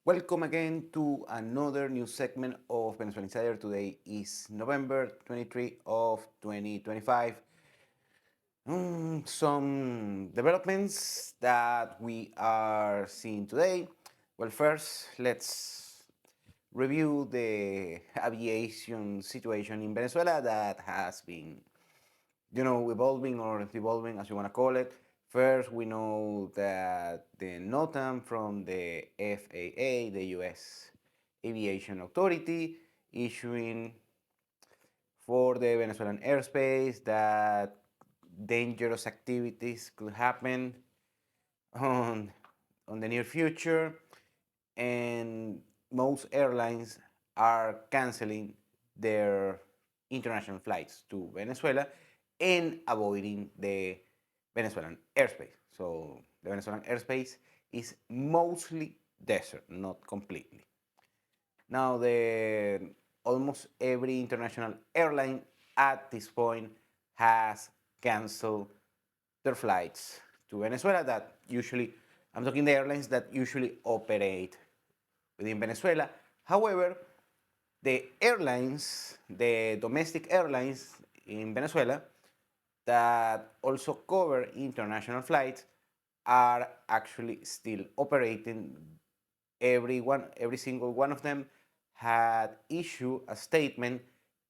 Welcome again to another new segment of Venezuela Insider. Today is November 23 of 2025. Some developments that we are seeing today. Well, first, let's review the aviation situation in Venezuela that has been evolving or devolving, as you want to call it. First, we know that the NOTAM from the FAA, the U.S. Aviation Authority, issuing for the Venezuelan airspace that dangerous activities could happen on, on the near future, and most airlines are canceling their international flights to Venezuela and avoiding the Venezuelan airspace. So the Venezuelan airspace is mostly desert, not completely. Now, the almost every international airline at this point has canceled their flights to Venezuela. That usually, I'm talking the airlines that usually operate within Venezuela. However, the domestic airlines in Venezuela that also cover international flights are actually still operating. Every single one of them had issued a statement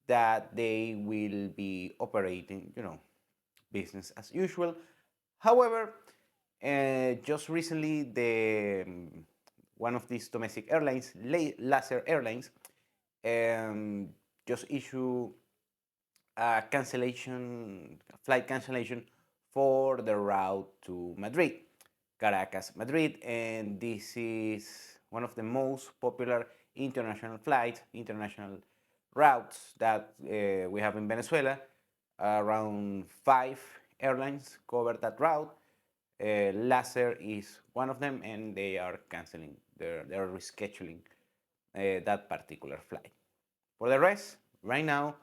that they will be operating, business as usual. However, just recently, one of these domestic airlines, Laser Airlines, um, just issued a flight cancellation for the route to Madrid, Caracas, Madrid, and this is one of the most popular international routes that we have in Venezuela. Around 5 airlines cover that route. Laser is one of them, and they are canceling, they're rescheduling that particular flight. For the rest, right now,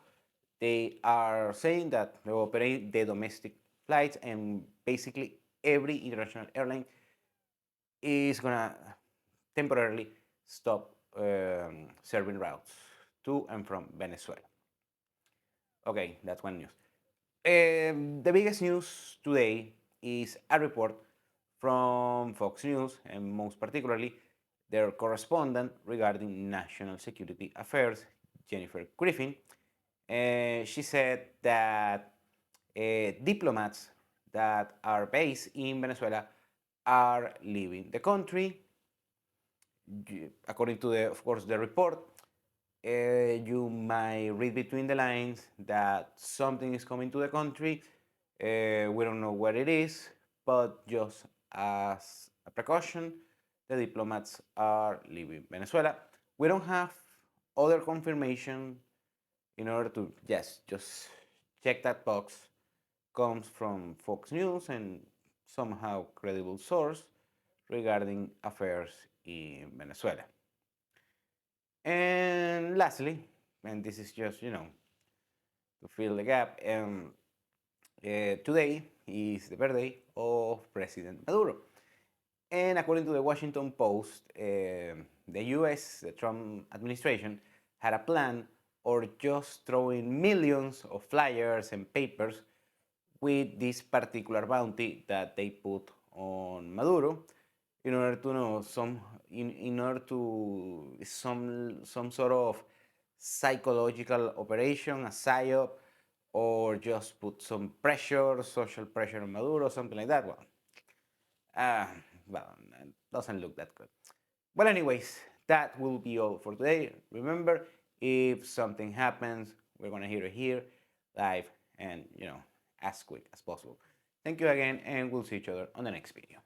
they are saying that they operate the domestic flights, and basically every international airline is gonna temporarily stop serving routes to and from Venezuela. Okay, that's one news. The biggest news today is a report from Fox News, and most particularly their correspondent regarding national security affairs, Jennifer Griffin. She said that diplomats that are based in Venezuela are leaving the country. According to of course, the report, you might read between the lines that something is coming to the country. We don't know what it is, but just as a precaution, the diplomats are leaving Venezuela. We don't have other confirmation in order to just check that box. Comes from Fox News and somehow credible source regarding affairs in Venezuela. And lastly, and this is just, to fill the gap, today is the birthday of President Maduro. And according to the Washington Post, the US, the Trump administration, had a plan or just throwing millions of flyers and papers with this particular bounty that they put on Maduro in order to know in order to some sort of psychological operation, a psyop, or just put some pressure, social pressure on Maduro, something like that. Uh, it doesn't look that good. Well, anyways, that will be all for today. Remember, if something happens, we're gonna hear it here live and as quick as possible. Thank you again, and we'll see each other on the next video.